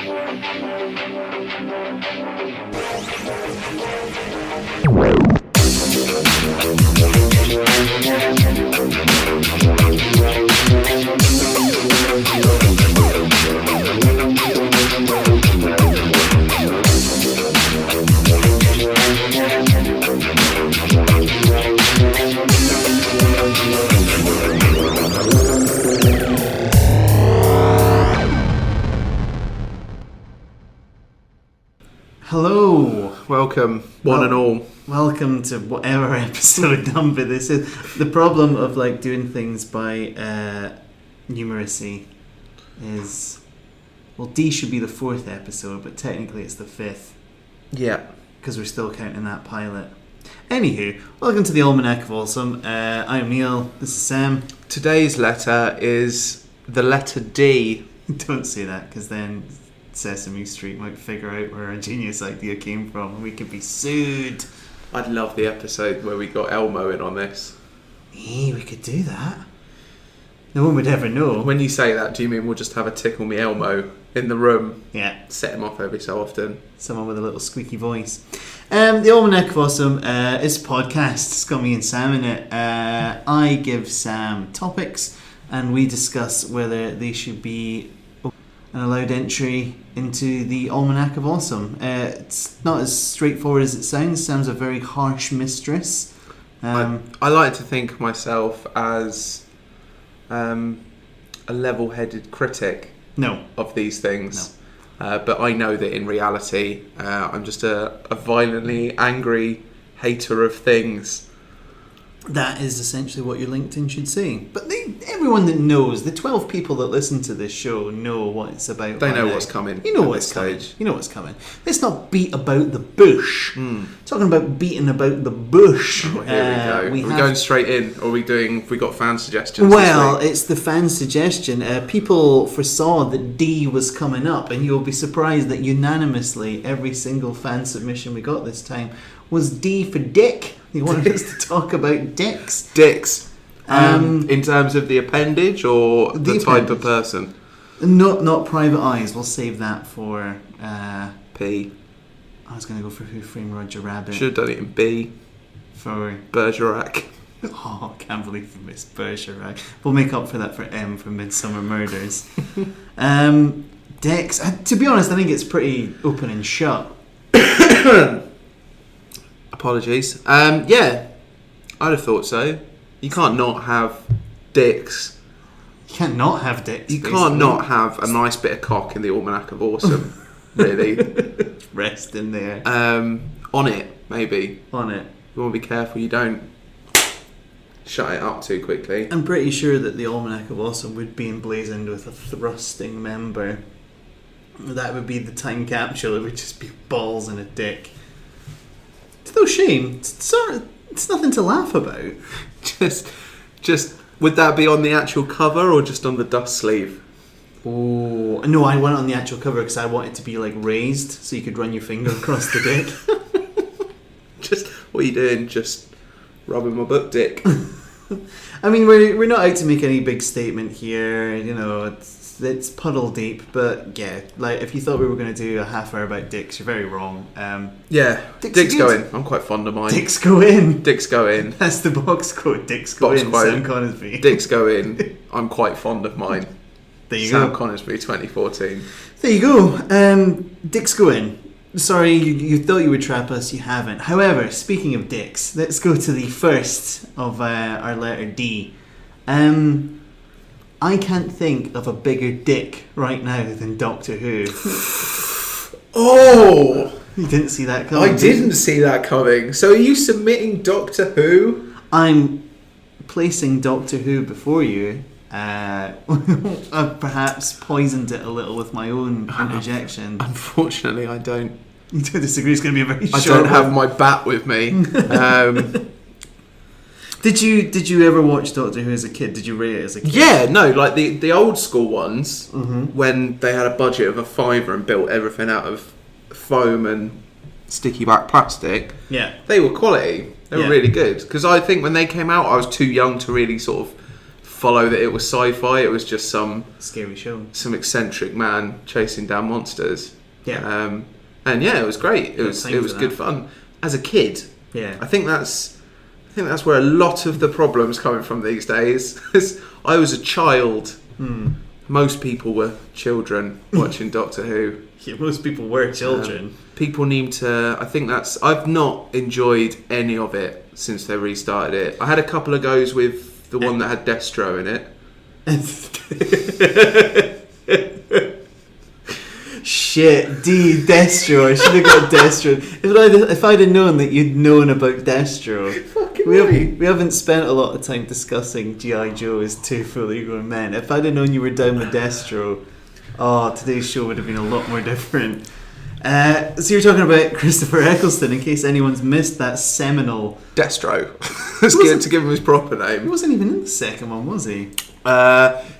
Hello. Welcome, one and all. Welcome to whatever episode number this is. The problem of doing things by numeracy is, well, D should be the 4th episode, but technically it's the 5th. Yeah. Because we're still counting that pilot. Anywho, welcome to the Almanac of Awesome. I'm Neil. This is Sam. Today's letter is the letter D. Don't say that, because then Sesame Street might figure out where our genius idea came from and we could be sued. I'd love the episode where we got Elmo in on this. We could do that. No one would ever know. When you say that, do you mean we'll just have a Tickle Me Elmo in the room? Yeah. Set him off every so often. Someone with a little squeaky voice. The Almanac of Awesome is a podcast. It's got me and Sam in it. I give Sam topics and we discuss whether they should be an allowed entry into the Almanac of Awesome. It's not as straightforward as it sounds. Sam's a very harsh mistress. I like to think of myself as a level-headed critic of these things. No. But I know that in reality, I'm just a violently angry hater of things. That is essentially what your LinkedIn should say. But everyone that knows, the 12 people that listen to this show know what it's about. They know what's coming. You know what's coming. You know what's coming. Let's not beat about the bush. Talking about beating about the bush. Oh, here we go. Are we going straight in? Or have we got fan suggestions? Well, it's the fan suggestion. People foresaw that D was coming up, and you'll be surprised that unanimously every single fan submission we got this time was D for Dick. He wanted us to talk about dicks. Dicks. In terms of the appendage or the type of person? Not private eyes. We'll save that for P. I was going to go for Who Framed Roger Rabbit. Should have done it in B. For Bergerac. Oh, I can't believe we missed Bergerac. We'll make up for that for M for Midsummer Murders. Dicks. To be honest, I think it's pretty open and shut. Apologies. Yeah, I'd have thought so. You can't not have dicks. You can't not have dicks. You can't not have a nice bit of cock in the Almanac of Awesome, really. Rest in there. On it, maybe. On it. You want to be careful you don't shut it up too quickly. I'm pretty sure that the Almanac of Awesome would be emblazoned with a thrusting member. That would be the time capsule. It would just be balls and a dick. It's no shame. It's nothing to laugh about. Just would that be on the actual cover or just on the dust sleeve? Oh no, I went on the actual cover because I want it to be raised so you could run your finger across the dick. Just what are you doing? Just rubbing my butt dick. I mean, we're not out to make any big statement here. It's puddle deep, but yeah, if you thought we were going to do a half hour about dicks, you're very wrong. Yeah, dicks go in. I'm quite fond of mine. Dicks go in. Dicks go in. That's the box quote. Dicks go in. Sam Conisbee. Dicks go in. I'm quite fond of mine. There you go. Sam Conisbee, 2014. There you go. Dicks go in. Sorry, you thought you would trap us. You haven't. However, speaking of dicks, let's go to the first of our letter D. I can't think of a bigger dick right now than Doctor Who. Oh! You didn't see that coming? I didn't see that coming. So are you submitting Doctor Who? I'm placing Doctor Who before you. I've perhaps poisoned it a little with my own interjection. Unfortunately, I don't. You don't disagree? It's going to be a very short I don't have my bat with me. Did you ever watch Doctor Who as a kid? Did you rate it as a kid? Yeah, no, the old school ones, when they had a budget of a £5 and built everything out of foam and sticky back plastic. Yeah, they were quality. They were really good. Because I think when they came out, I was too young to really sort of follow that it was sci-fi. It was just some scary show, some eccentric man chasing down monsters. Yeah. And yeah, it was great. It was good fun as a kid. Yeah. I think that's where a lot of the problems coming from these days. I was a child. Most people were children watching Doctor Who. Yeah, most people were children. People need to. I've not enjoyed any of it since they restarted it. I had a couple of goes with the one that had Destro in it. Shit, Destro. I should have got Destro. If I'd have known that you'd known about Destro. We haven't spent a lot of time discussing G.I. Joe as two fully grown men. If I'd have known you were down with Destro, today's show would have been a lot more different. So you're talking about Christopher Eccleston, in case anyone's missed that seminal... Destro. Let's get to give him his proper name. He wasn't even in the second one, was he?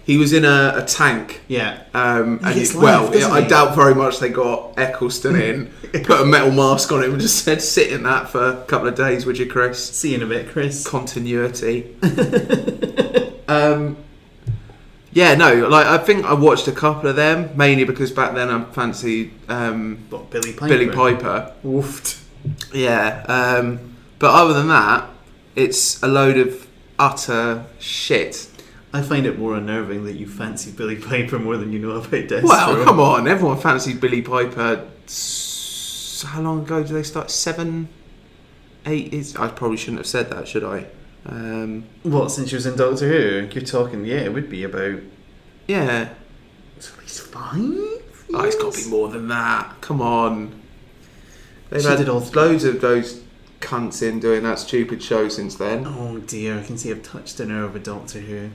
He was in a tank. Yeah. I doubt very much they got Eccleston in, put a metal mask on him and just said, sit in that for a couple of days, would you, Chris? See you in a bit, Chris. Continuity. I think I watched a couple of them, mainly because back then I fancied Billy Piper. Woofed. Yeah. But other than that, it's a load of utter shit. I find it more unnerving that you fancy Billy Piper more than you know about Destro. Well, come on. Everyone fancied Billy Piper. How long ago did they start? 7, 8? I probably shouldn't have said that, should I? Since she was in Doctor Who? You're talking, it would be about... Yeah. It's at least 5 years? Oh, it's got to be more than that. Come on. They've had loads of those cunts in doing that stupid show since then. Oh dear, I can see I've touched a nerve with Doctor Who.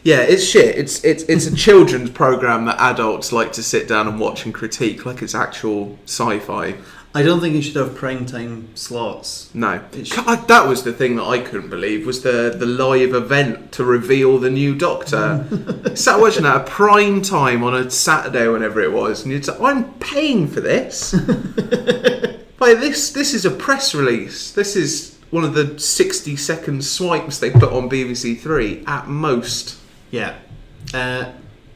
Yeah, it's shit. It's a children's program that adults like to sit down and watch and critique like it's actual sci-fi. I don't think you should have prime time slots. No. That was the thing that I couldn't believe, was the live event to reveal the new Doctor. Sat watching that at prime time on a Saturday or whenever it was, and you'd say, I'm paying for this. Like, this is a press release. This is one of the 60-second swipes they put on BBC Three at most. Yeah.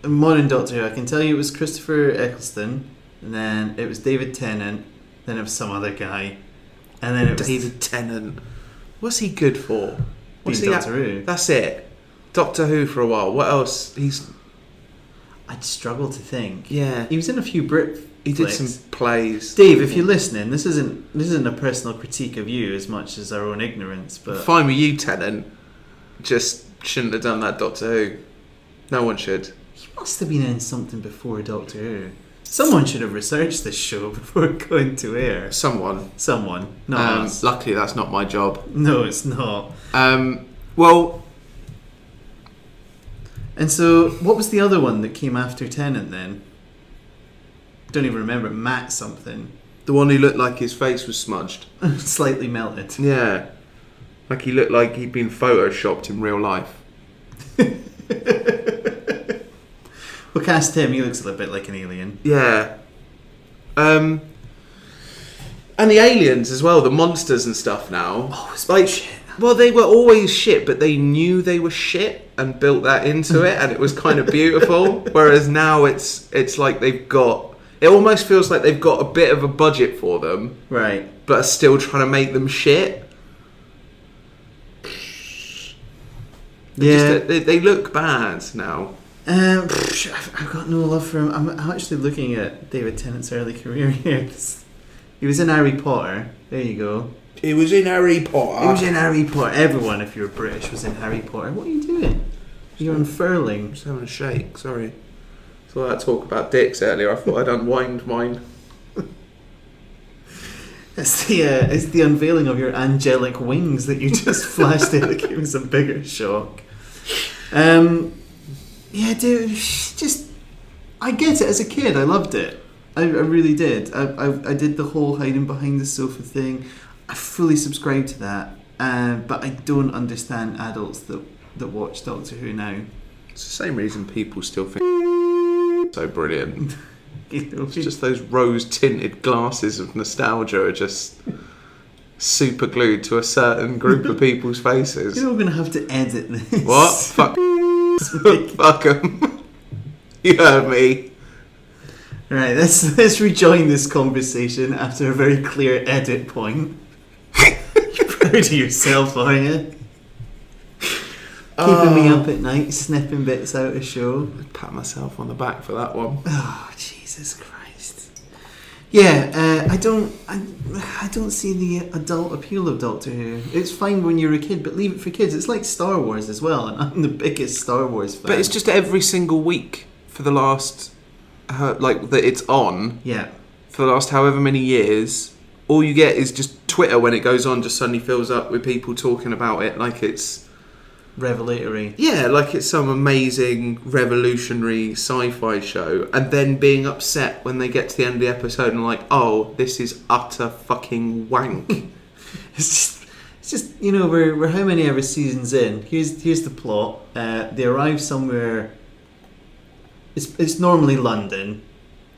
Modern Doctor Who, I can tell you it was Christopher Eccleston, and then it was David Tennant, then it was some other guy, and then it was... David Tennant. What's he good for? What's he Doctor Who. That's it. Doctor Who for a while. What else? I'd struggle to think. Yeah. He was in a few Brit... He did some plays. Dave, if you're listening, this isn't a personal critique of you as much as our own ignorance, but... Fine with you, Tennant. Just shouldn't have done that Doctor Who. No one should. He must have been in something before Doctor Who. Someone should have researched this show before going to air. Someone. Not us. Luckily, that's not my job. No, it's not. Well... And so, what was the other one that came after Tennant then? Don't even remember. Matt something. The one who looked like his face was smudged. Slightly melted. Yeah. Like he looked like he'd been photoshopped in real life. Well, cast him. He looks a little bit like an alien. Yeah. And the aliens as well, the monsters and stuff now. Oh, it's like shit. Well, they were always shit, but they knew they were shit and built that into it, and it was kind of beautiful. Whereas now it's like they've got... It almost feels like they've got a bit of a budget for them. Right. But are still trying to make them shit. Yeah. They look bad now. I've got no love for him. I'm actually looking at David Tennant's early career here. He was in Harry Potter. There you go. He was in Harry Potter. Everyone, if you're British, was in Harry Potter. What are you doing? You're unfurling. Just having a shake, sorry. So I had to talk about dicks earlier. I thought I'd unwind mine. It's the unveiling of your angelic wings that you just flashed in that gave me some bigger shock. Yeah, dude, I get it. As a kid, I loved it. I really did. I did the whole hiding behind the sofa thing. I fully subscribe to that. But I don't understand adults that watch Doctor Who now. It's the same reason people still think so brilliant. It's just those rose-tinted glasses of nostalgia are just super glued to a certain group of people's faces. You know we're going to have to edit this. What? Fuck. Fuck 'em. You heard me. Right, let's rejoin this conversation after a very clear edit point. You're proud of yourself, aren't you? Keeping me up at night, snipping bits out of show. I'd pat myself on the back for that one. Oh, Jesus Christ. Yeah, I don't see the adult appeal of Doctor Who. It's fine when you're a kid, but leave it for kids. It's like Star Wars as well, and I'm the biggest Star Wars fan. But it's just every single week for the last, that it's on. Yeah. For the last however many years, all you get is just Twitter when it goes on just suddenly fills up with people talking about it like it's... revelatory. Yeah, like it's some amazing revolutionary sci-fi show, and then being upset when they get to the end of the episode and like, oh, this is utter fucking wank. It's just we're how many ever seasons in. Here's the plot. They arrive somewhere. It's normally London.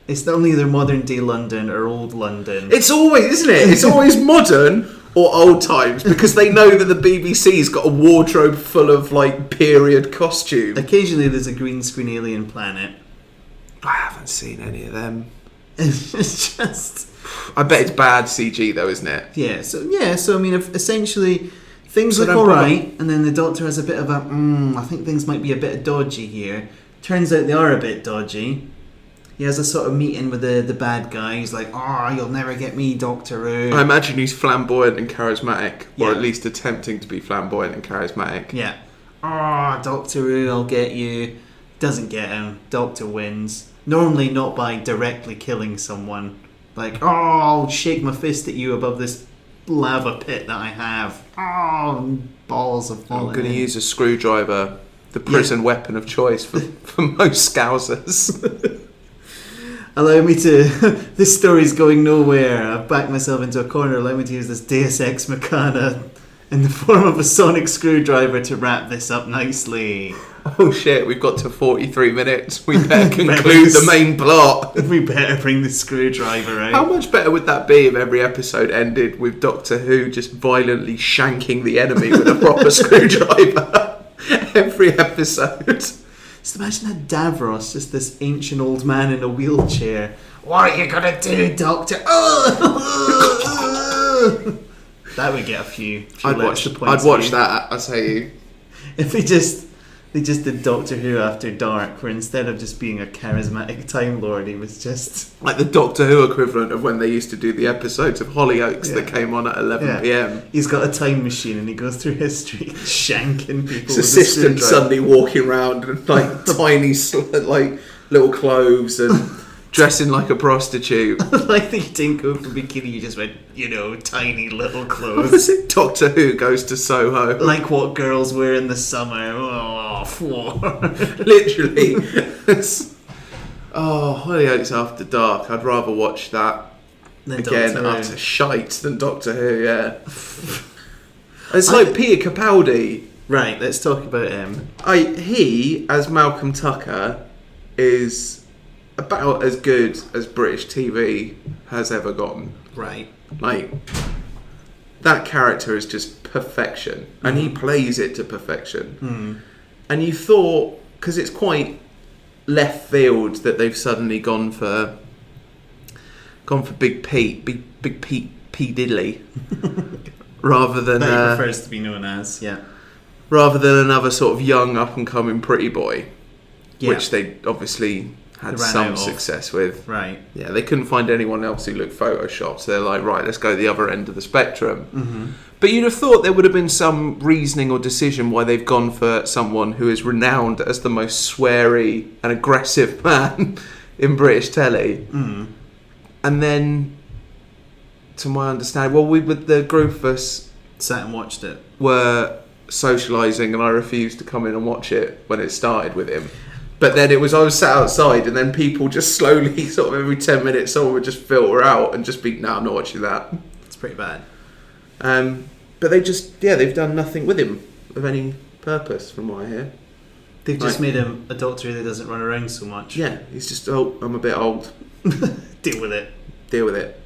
It's normally either modern day London or old London. It's always, isn't it? It's always modern or old times, because they know that the BBC's got a wardrobe full of like period costume. Occasionally there's a green screen alien planet. I haven't seen any of them. It's just... I bet it's bad CG though, isn't it? Yeah, so I mean, if essentially things look alright, and then the Doctor has a bit of a, I think things might be a bit dodgy here. Turns out they are a bit dodgy. He has a sort of meeting with the bad guy. He's like, you'll never get me, Doctor Who. I imagine he's flamboyant and charismatic, Yeah. or at least attempting to be flamboyant and charismatic. Yeah. Doctor Who, I'll get you. Doesn't get him. Doctor wins. Normally not by directly killing someone. Like, I'll shake my fist at you above this lava pit that I have. Balls of falling. I'm going to use a screwdriver, the prison weapon of choice for most Scousers. Allow me to... This story's going nowhere. I've backed myself into a corner. Allow me to use this Deus Ex Machina in the form of a sonic screwdriver to wrap this up nicely. Oh shit, we've got to 43 minutes. We better conclude the main plot. We better bring the screwdriver out. How much better would that be if every episode ended with Doctor Who just violently shanking the enemy with a proper screwdriver? Every episode. Just imagine that Davros, just this ancient old man in a wheelchair. What are you gonna do, Doctor? That would get a few. I'd watch that. I say you. If they just did Doctor Who After Dark, where instead of just being a charismatic Time Lord, he was just like the Doctor Who equivalent of when they used to do the episodes of Hollyoaks that came on at 11 p.m. He's got a time machine and he goes through history shanking people. His assistant suddenly walking around in like tiny like little clothes and dressing like a prostitute. Like that you didn't go for bikini, you just went, tiny little clothes. What was it? Doctor Who goes to Soho. Like what girls wear in the summer. Literally. Hollyoaks After Dark. I'd rather watch that again, utter shite, than Doctor Who, yeah. It's like Peter Capaldi. Right, let's talk about him. He, as Malcolm Tucker, is about as good as British TV has ever gotten. Right. Like, that character is just perfection. And he plays it to perfection. And you thought, because it's quite left field that they've suddenly gone for Big Pete P. Diddley, rather than that he prefers to be known as, rather than another sort of young up and coming pretty boy, which they obviously had some success with. Right. Yeah, they couldn't find anyone else who looked photoshopped, so they're like, right, let's go the other end of the spectrum. But you'd have thought there would have been some reasoning or decision why they've gone for someone who is renowned as the most sweary and aggressive man in British telly. And then, to my understanding, we with the group of us sat and watched it, were socialising, and I refused to come in and watch it when it started with him. But then I was sat outside, and then people just slowly, sort of every 10 minutes, someone would just filter out and just be, no, I'm not watching that. It's pretty bad. But they just, they've done nothing with him of any purpose, from what I hear. They've just made him a Doctor that doesn't run around so much. Yeah, he's just, I'm a bit old. Deal with it. Deal with it.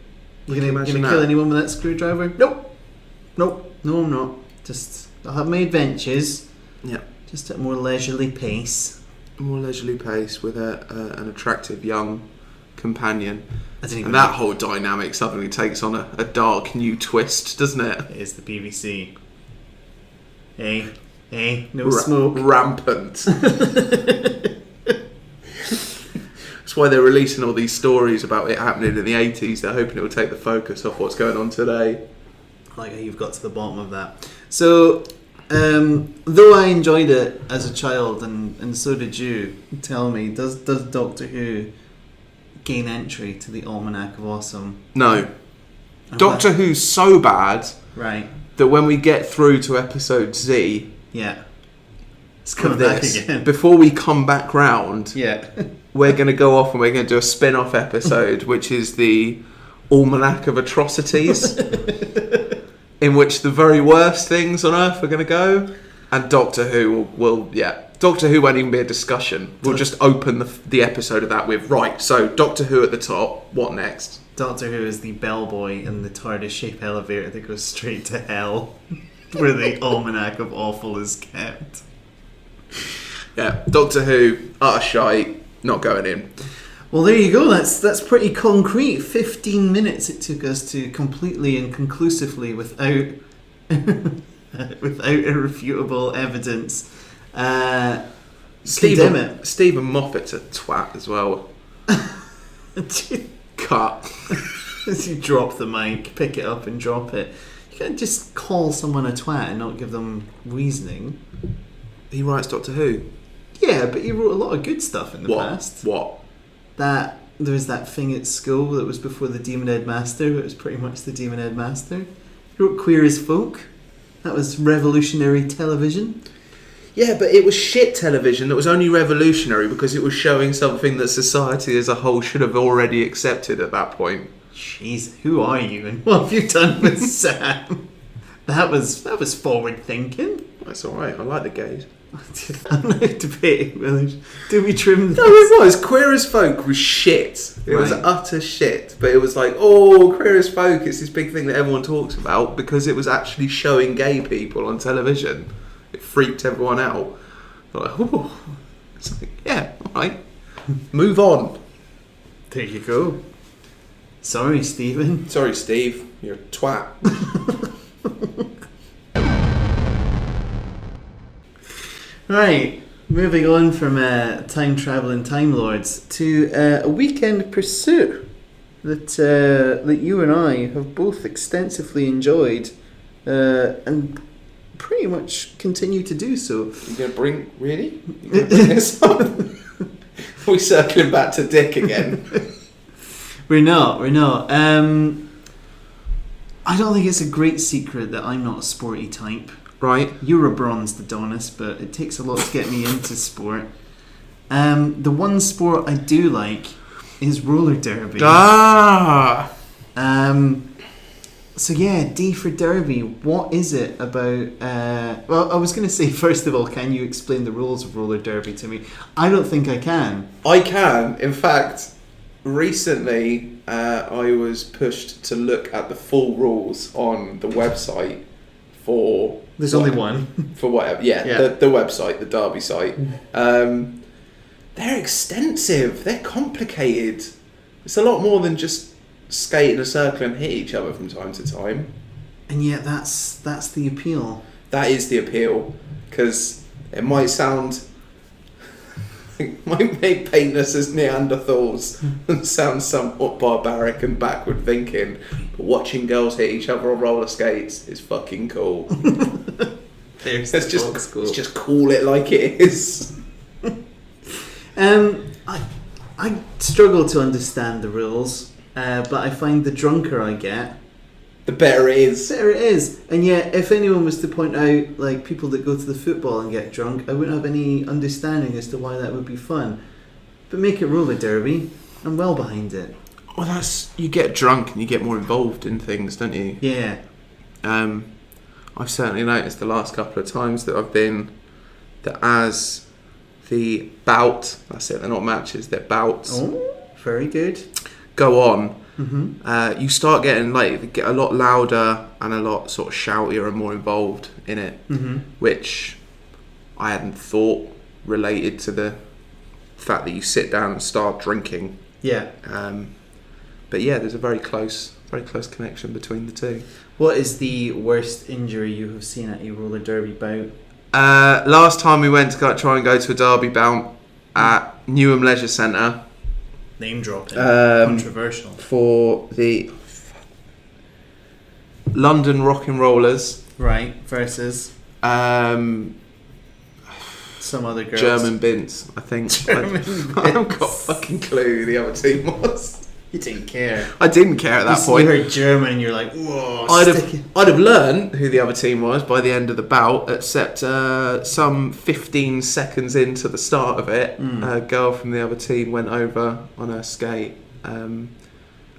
You're gonna kill anyone with that screwdriver? Nope. Nope. No, I'm not. I'll have my adventures. Yeah. Just at a more leisurely pace. A more leisurely pace with an attractive young companion. And that whole dynamic suddenly takes on a dark new twist, doesn't it? It is the BBC. Hey, no smoke. Rampant. That's why they're releasing all these stories about it happening in the 80s. They're hoping it will take the focus off what's going on today. I like how you've got to the bottom of that. So, though I enjoyed it as a child, and so did you, tell me, does Doctor Who gain entry to the Almanac of Awesome? No. Doctor Who's so bad, right, that when we get through to episode Z, it's coming back again. Before we come back round, we're going to go off and we're going to do a spin-off episode, which is the Almanac of Atrocities, in which the very worst things on Earth are going to go, and Doctor Who will Doctor Who won't even be a discussion. We'll just open the episode of that with, right, so Doctor Who at the top, what next? Doctor Who is the bellboy in the TARDIS-shaped elevator that goes straight to hell, where the Almanac of Awful is kept. Yeah, Doctor Who, utter shite, not going in. Well, there you go. That's pretty concrete. 15 minutes it took us to completely and conclusively, without irrefutable evidence, condemn it. Stephen Moffat's a twat as well. Cut. As you drop the mic, pick it up and drop it. You can't just call someone a twat and not give them reasoning. He writes Doctor Who. Yeah, but he wrote a lot of good stuff in the past. What? That there was that thing at school that was before the Demon Head Master. It was pretty much the Demon Head Master. He wrote Queer as Folk. That was revolutionary television. Yeah, but it was shit television that was only revolutionary because it was showing something that society as a whole should have already accepted at that point. Jeez, who are you and what have you done with Sam? That was forward thinking. That's alright, I like the gays. I'm not debating whether do we trim this? No, it was. Queer as Folk was shit. It was utter shit. But it was like, Queer as Folk, it's this big thing that everyone talks about because it was actually showing gay people on television. It freaked everyone out. Like, it's like, yeah, alright. Move on. There you go. Sorry, Stephen. Sorry, Steve. You're a twat. Right, moving on from time-travelling Time Lords to a weekend pursuit that you and I have both extensively enjoyed and pretty much continue to do so. You're going to bring... Really? You're gonna bring this up? Are we circling back to Dick again? We're not. I don't think it's a great secret that I'm not a sporty type. Right. You're a bronzed Adonis, but it takes a lot to get me into sport. The one sport I do like is roller derby. So yeah, D for derby. What is it about? Well, I was going to say, first of all, can you explain the rules of roller derby to me? I don't think I can. I can. In fact, recently I was pushed to look at the full rules on the website for... There's only one. For whatever. Yeah. The website, the Derby site. They're extensive. They're complicated. It's a lot more than just skate in a circle and hit each other from time to time. And yet that's the appeal. That is the appeal. Because it might sound... might make paint us as Neanderthals and sound somewhat barbaric and backward thinking, but watching girls hit each other on roller skates is fucking cool. Let's just call it like it is. I struggle to understand the rules, but I find the drunker I get, the better it is. And yet, if anyone was to point out, like, people that go to the football and get drunk, I wouldn't have any understanding as to why that would be fun. But make it roller derby, I'm well behind it. Well, you get drunk and you get more involved in things, don't you? Yeah. I've certainly noticed the last couple of times that I've been, that as the bout, that's it, they're not matches, they're bouts. Oh, very good. Go on. you start getting get a lot louder and a lot sort of shoutier and more involved in it, which I hadn't thought related to the fact that you sit down and start drinking. Yeah. But yeah, there's a very close connection between the two. What is the worst injury you have seen at a roller derby bout? Last time we went to try and go to a derby bout at Newham Leisure Centre. Name dropping. Controversial. For the London Rock and Rollers. Right, versus some other girls. German Bints, I think. I haven't got a fucking clue who the other team was. You didn't care. I didn't care at that point. You heard German and you're like, whoa. I'd have learned who the other team was by the end of the bout, except some 15 seconds into the start of it, a girl from the other team went over on her skate, and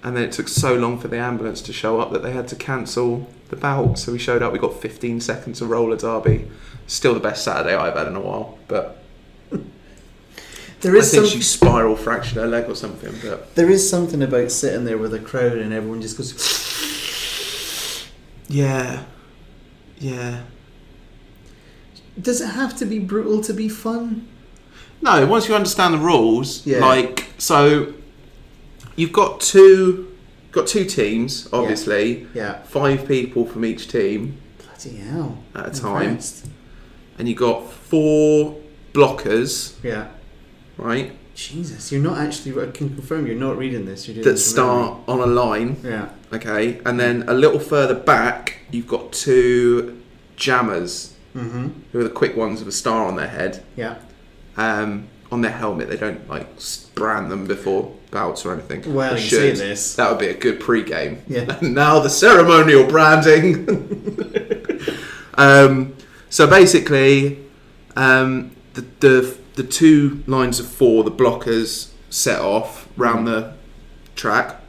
then it took so long for the ambulance to show up that they had to cancel the bout. So we showed up, we got 15 seconds of roller derby. Still the best Saturday I've had in a while, but I think she spiral fractured her leg or something. But there is something about sitting there with a crowd and everyone just goes, yeah. Does it have to be brutal to be fun? No, once you understand the rules, so you've got two teams, obviously. Yeah. 5 people from each team. Bloody hell. At a time. And you've got 4 blockers. Yeah. Right? Jesus, you're not actually... I can confirm you're not reading this. You're doing that start on a line. Yeah. Okay. And then a little further back, you've got 2 jammers. Who are the quick ones with a star on their head. Yeah. On their helmet. They don't brand them before bouts or anything. Well, you say this. That would be a good pre-game. Yeah. Now the ceremonial branding. So basically, the 2 lines of 4, the blockers set off round the track,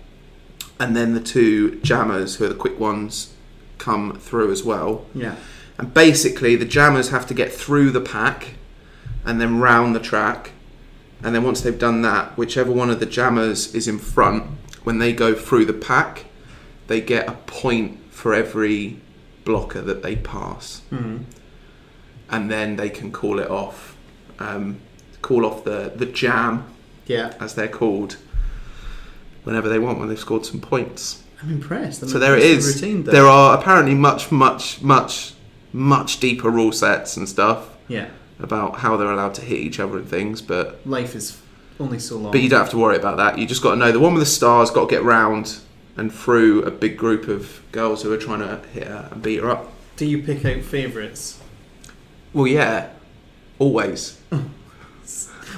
and then the 2 jammers, who are the quick ones, come through as well. Yeah. And basically, the jammers have to get through the pack and then round the track. And then once they've done that, whichever one of the jammers is in front, when they go through the pack, they get a point for every blocker that they pass. And then they can call it off. Call off the jam, as they're called, whenever they want, when they've scored some points. I'm impressed. So there it is. Routine, there are apparently much deeper rule sets and stuff. Yeah. About how they're allowed to hit each other and things, but life is only so long. But you don't have to worry about that. You just got to know the one with the stars got to get round and through a big group of girls who are trying to hit her and beat her up. Do you pick out favourites? Well, yeah, always.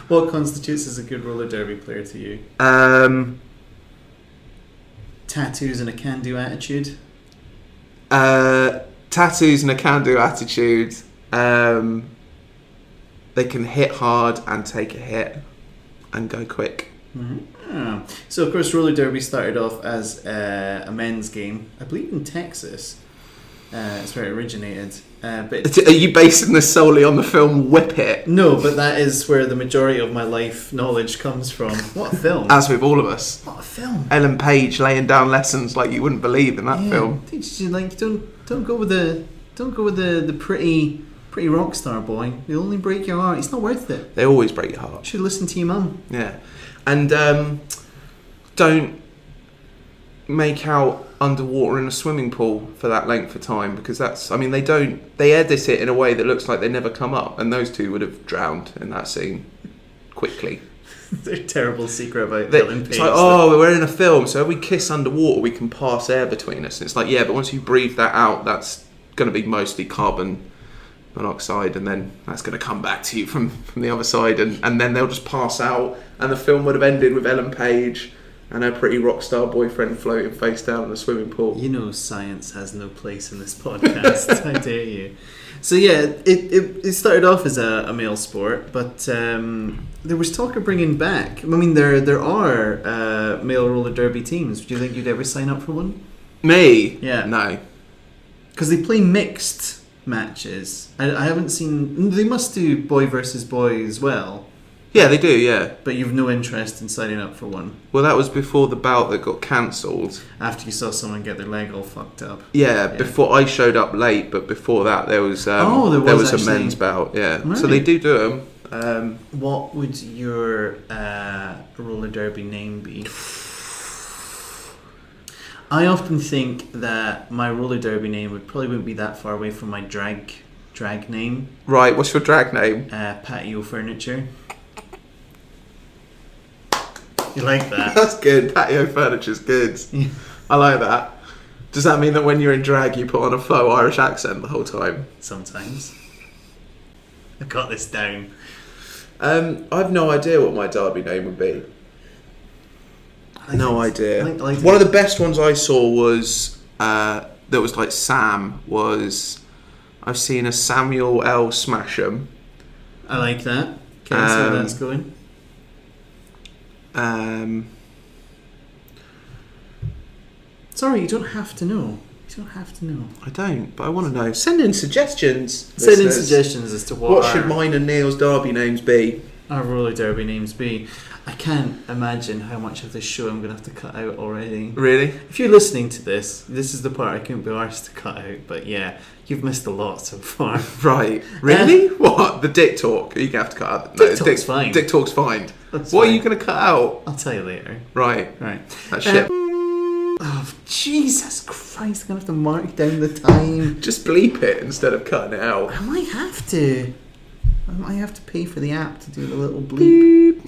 What constitutes as a good roller derby player to you? Tattoos and a can-do attitude? Tattoos and a can-do attitude. They can hit hard and take a hit and go quick. Mm-hmm. So, of course, roller derby started off as a men's game, I believe in Texas. It's where it originated. But are you basing this solely on the film Whip It? No, but that is where the majority of my life knowledge comes from. What a film! As with all of us. What a film! Ellen Page laying down lessons like you wouldn't believe in that film. Don't go with the pretty rock star boy. He'll only break your heart. It's not worth it. They always break your heart. You should listen to your mum. Yeah, and don't make out underwater in a swimming pool for that length of time, because they edit it in a way that looks like they never come up, and those 2 would have drowned in that scene quickly. There's a terrible secret about Ellen Page. It's like, we're in a film, so if we kiss underwater we can pass air between us, and it's like, yeah, but once you breathe that out, that's going to be mostly carbon monoxide, and then that's going to come back to you from the other side, and then they'll just pass out, and the film would have ended with Ellen Page and her pretty rock star boyfriend floating face down in a swimming pool. You know, science has no place in this podcast. How dare you? So yeah, it started off as a male sport, but there was talk of bringing back. I mean, there are male roller derby teams. Do you think you'd ever sign up for one? Me? Yeah. No. Because they play mixed matches. I haven't seen... They must do boy versus boy as well. Yeah, they do, yeah. But you've no interest in signing up for one? Well, that was before the bout that got cancelled. After you saw someone get their leg all fucked up? Yeah, before I showed up late, but before that there was there was a men's bout, yeah. Right. So they do them. What would your roller derby name be? I often think that my roller derby name wouldn't be that far away from my drag name. Right, what's your drag name? Patio Furniture. You like that? That's good. Patio Furniture's good. Yeah. I like that. Does that mean that when you're in drag you put on a faux Irish accent the whole time? Sometimes. I got this down. I've no idea what my derby name would be. No idea. Like one of the best ones I saw was that was like Sam was. I've seen a Samuel L. Smasham. I like that. Okay, so that's going. Sorry, you don't have to know. I don't, but I want to know. Send in suggestions. Send in suggestions as to what should mine and Neil's derby names be. Our roller derby names be. I can't imagine how much of this show I'm going to have to cut out already. Really? If you're listening to this is the part I couldn't be arsed to cut out. But yeah, you've missed a lot so far. Right. Really? What? The dick talk? You're going to have to cut out. Dick talk's fine. Dick talk's fine. That's what fine. Are you going to cut out? I'll tell you later. Right. That shit. Oh, Jesus Christ, I'm going to have to mark down the time. Just bleep it instead of cutting it out. I might have to. I might have to pay for the app to do the little bleep.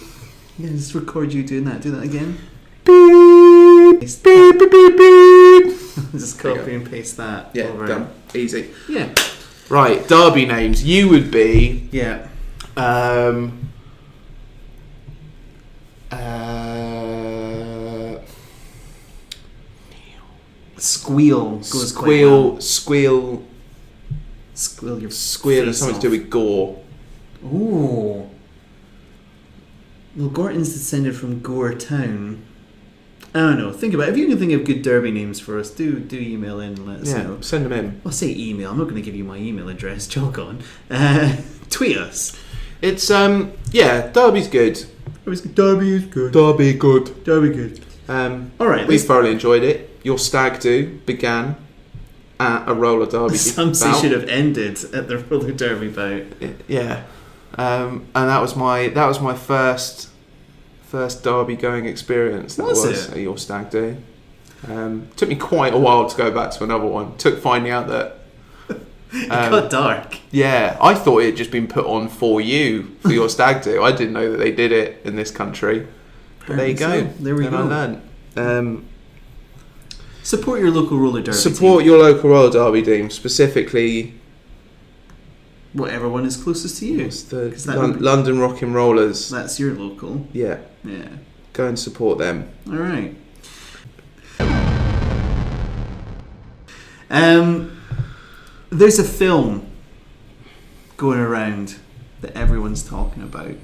Yeah, just record you doing that. Do that again. Beep. Beep, beep, beep, beep. Just copy and paste that. Yeah, over. done. Easy. Yeah. Right, derby names. You would be... Yeah. Squeal. Squeal. Squeal your Squeal has face something off. to do with gore. Ooh. Well, Gorton's descended from Gore Town. I don't know. Think about it. If you can think of good derby names for us, do email in and let us know. Send them in. I'll say email. I'm not going to give you my email address. Jog on. Tweet us. It's Derby's good. Derby is good. Derby good. Derby good. All right. We thoroughly enjoyed it. Your stag do began at a roller derby. Some say should have ended at the roller derby bout. Yeah. And that was my first derby going experience. That was at your stag do. Took me quite a while to go back to another one. Took finding out that it got dark. Yeah, I thought it had just been put on for you for your stag do. I didn't know that they did it in this country. But there you go. There we go. I learned. Support your local roller derby. Support your local roller derby team, specifically. Whatever one is closest to you. It's the London Rockin' Rollers. That's your local. Yeah. Yeah. Go and support them. All right. There's a film going around that everyone's talking about.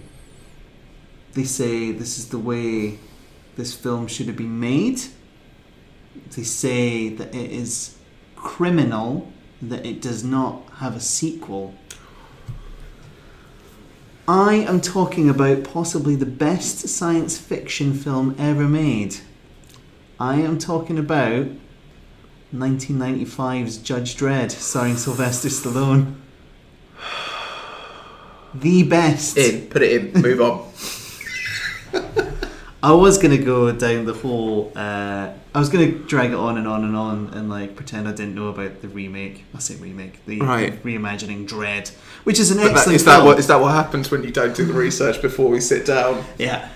They say this is the way this film should have been made. They say that it is criminal that it does not have a sequel. I am talking about possibly the best science fiction film ever made. I am talking about 1995's Judge Dredd, starring Sylvester Stallone. The best. Put it in, move on. I was going to go down the whole... I was going to drag it on and on and on and like pretend I didn't know about the remake. I say remake. The reimagining Dredd, which is an excellent film. Is that what happens when you don't do the research before we sit down? Yeah.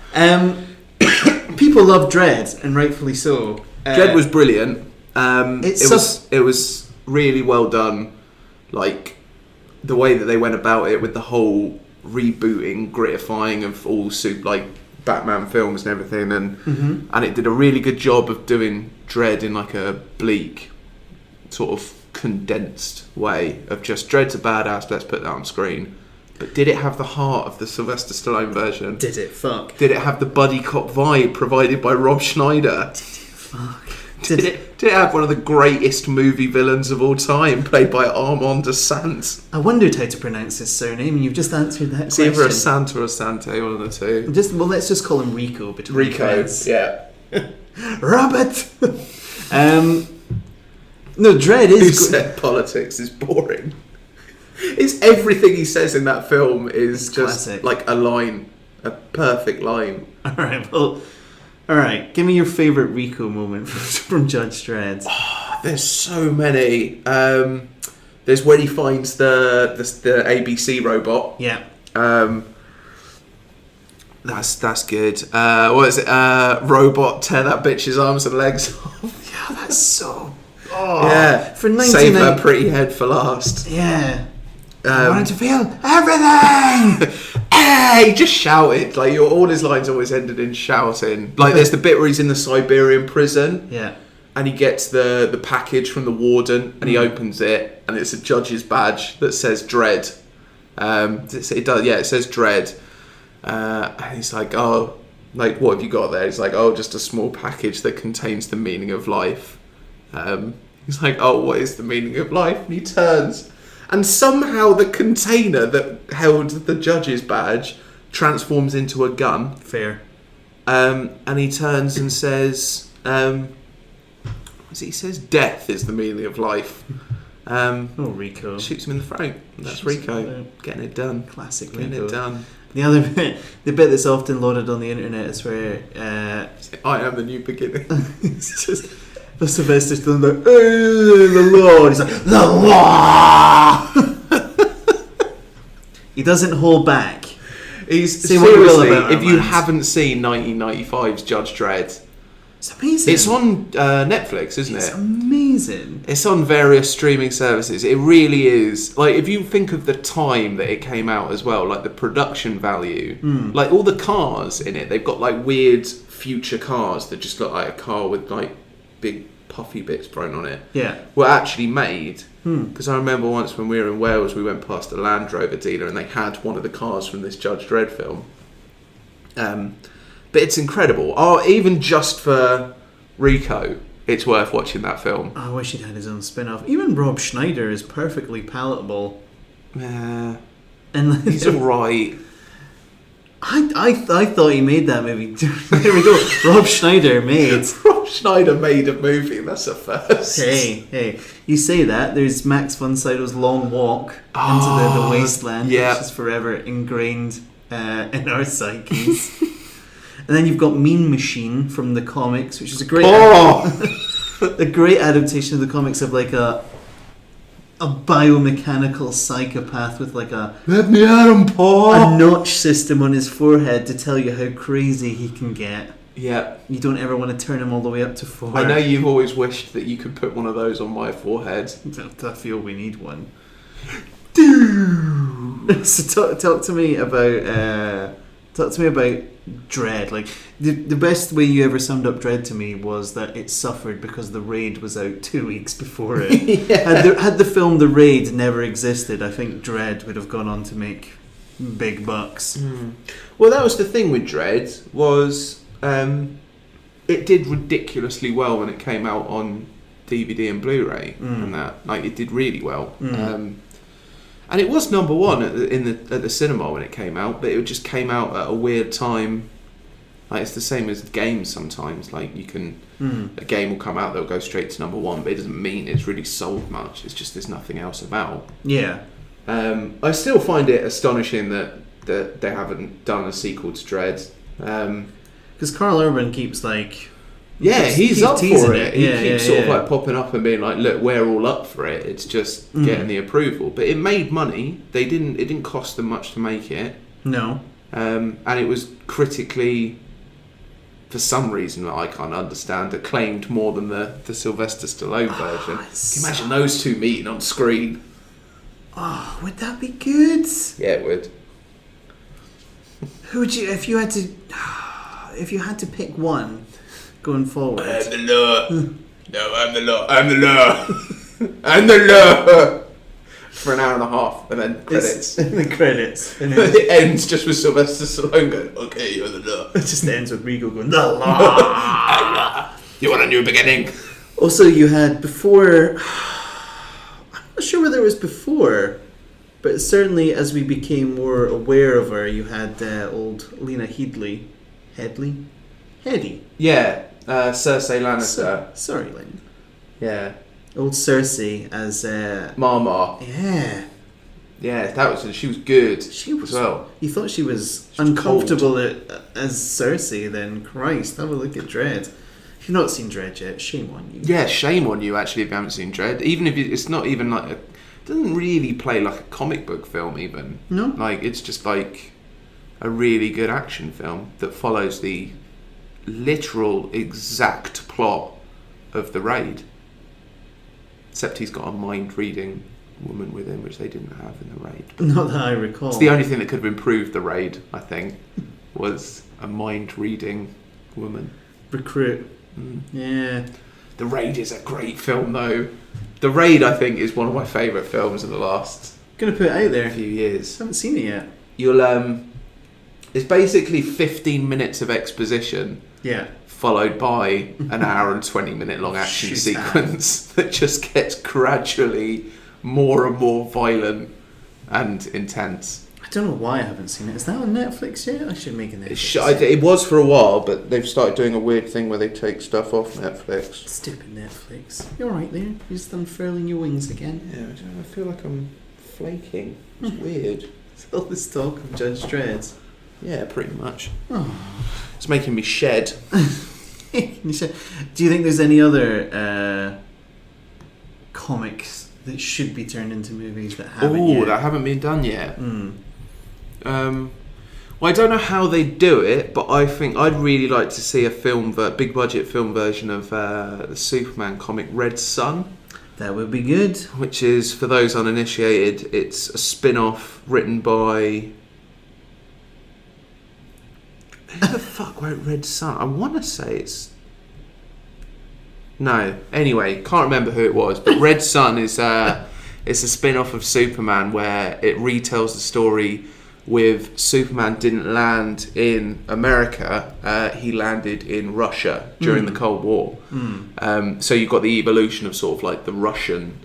People love Dredd, and rightfully so. Dredd was brilliant. It was really well done. Like, the way that they went about it with the whole rebooting, grittifying of all like Batman films and everything, and it did a really good job of doing Dredd in like a bleak, sort of condensed way of just Dredd's a badass, let's put that on screen. But did it have the heart of the Sylvester Stallone version? Did it? Fuck. Did it have the buddy cop vibe provided by Rob Schneider? Did it? Fuck. Did it have one of the greatest movie villains of all time, played by Armand de Sante? I wondered how to pronounce his surname, and you've just answered that it's question. It's either a Santa or a Sante, one of the two. Let's just call him Rico. Between friends. Yeah. Robert! No, Dredd is... Who said politics is boring? It's everything he says in that film is just classic. Like a line. A perfect line. Alright, give me your favourite Rico moment from Judge Dredd. Oh, there's so many. There's when he finds the ABC robot. Yeah. That's good. What is it? Robot, tear that bitch's arms and legs off. Yeah, that's so... Oh, yeah. For Save her pretty head for last. Yeah. I wanted to feel everything! Hey! Just shouted. Like, all his lines always ended in shouting. Like, there's the bit where he's in the Siberian prison. Yeah. And he gets the package from the warden, and he opens it, and it's a judge's badge that says Dredd. It does. Yeah, it says Dredd. And he's like, oh, like, what have you got there? He's like, oh, just a small package that contains the meaning of life. He's like, oh, what is the meaning of life? And he turns, and somehow the container that held the judge's badge transforms into a gun. Fair. And he turns and says, he says death is the meaning of life. Rico. Shoots him in the throat. That's Rico. Getting it done. Classic Rico. Getting it done. The other bit, the bit that's often loaded on the internet is where... I am the new beginning. It's just... The Sylvester Stallone like, the law. And he's like, the law. He doesn't hold back. He's say what you will about if you haven't seen 1995's Judge Dredd, it's amazing. It's on Netflix, isn't it? It's amazing. It's on various streaming services. It really is. Like, if you think of the time that it came out as well, like the production value, like all the cars in it, they've got like weird future cars that just look like a car with like big puffy bits thrown on it. Yeah. Were actually made. Because I remember once when we were in Wales, we went past a Land Rover dealer and they had one of the cars from this Judge Dredd film. But it's incredible. Oh, even just for Rico, it's worth watching that film. I wish he'd had his own spin-off. Even Rob Schneider is perfectly palatable. Yeah. And he's alright. I thought he made that movie. There we go. Rob Schneider made a movie. That's a first. Hey. You say that. There's Max von Sydow's Long Walk into the wasteland, which is forever ingrained in our psyches. And then you've got Mean Machine from the comics, which is a great a great adaptation of the comics of like a biomechanical psychopath with like let me at him, Paul. A notch system on his forehead to tell you how crazy he can get. Yeah. You don't ever want to turn him all the way up to 4. I know you've always wished that you could put one of those on my forehead. I feel we need one. So talk to me about Dredd. Like the best way you ever summed up Dredd to me was that it suffered because The Raid was out 2 weeks before it. Had the film The Raid never existed, I think Dredd would have gone on to make big bucks. Well, that was the thing with Dredd was it did ridiculously well when it came out on DVD and Blu-ray and that. Like, it did really well. And it was number one at the cinema when it came out, but it just came out at a weird time. Like, it's the same as games sometimes. Like, you can a game will come out that'll go straight to number one, but it doesn't mean it's really sold much. It's just there's nothing else about. Yeah. I still find it astonishing that they haven't done a sequel to Dredd. Because Carl Urban keeps like... Yeah, he's up for it. He keeps sort of like yeah. popping up and being like, "Look, we're all up for it. It's just getting the approval." But it made money. It didn't cost them much to make it. No. And it was critically, for some reason that I can't understand, acclaimed more than the Sylvester Stallone version. Can you imagine those two meeting on screen? Oh, would that be good? Yeah, it would. Who would you, if you had to pick one? Going forward. I'm the law. No, I'm the law. I'm the law. I'm the law. For an hour and a half, and then credits. And then credits. And then it ends just with Sylvester Stallone going, "Okay, you're the law." It just ends with Rico going, "The law." You want a new beginning? Also, you had before. I'm not sure whether it was before, but certainly as we became more aware of her, you had old Lena Headey. Yeah, Cersei Lannister. Sorry, Lynn. Yeah. Old Cersei as Mama. Yeah. Yeah, she was good. She was as well. You thought she was uncomfortable as Cersei, then Christ, have a look at Dredd. If you've not seen Dredd yet, shame on you. Yeah, shame on you actually if you haven't seen Dredd. Even if it's not even like it doesn't really play like a comic book film even. No. Like it's just like a really good action film that follows the literal exact plot of the Raid. Except he's got a mind-reading woman with him, which they didn't have in the Raid. Not that I recall. It's the only thing that could have improved the Raid, I think, was a mind-reading woman. Recruit. Yeah. The Raid is a great film, though. The Raid, I think, is one of my favourite films of the last Gonna put it out there. few years. Haven't seen it yet. You'll it's basically 15 minutes of exposition. Yeah. Followed by an hour and 20-minute long action sequence that just gets gradually more and more violent and intense. I don't know why I haven't seen it. Is that on Netflix yet? I should make a Netflix. It was for a while, but they've started doing a weird thing where they take stuff off Netflix. Stupid Netflix. You're right there. You're just unfurling your wings again. Yeah, I feel like I'm flaking. It's weird. It's all this talk of Judge Dredd. Yeah, pretty much. Oh. It's making me shed. Do you think there's any other comics that should be turned into movies that haven't yet? That haven't been done yet. Well, I don't know how they do it, but I think I'd really like to see a big budget film version of the Superman comic Red Sun. That would be good. Which is, for those uninitiated, it's a spin-off written by... Who the fuck wrote Red Sun? I want to say it's... No. Anyway, can't remember who it was. But Red Sun is it's a spin-off of Superman where it retells the story with Superman didn't land in America. He landed in Russia during the Cold War. So you've got the evolution of sort of like the Russian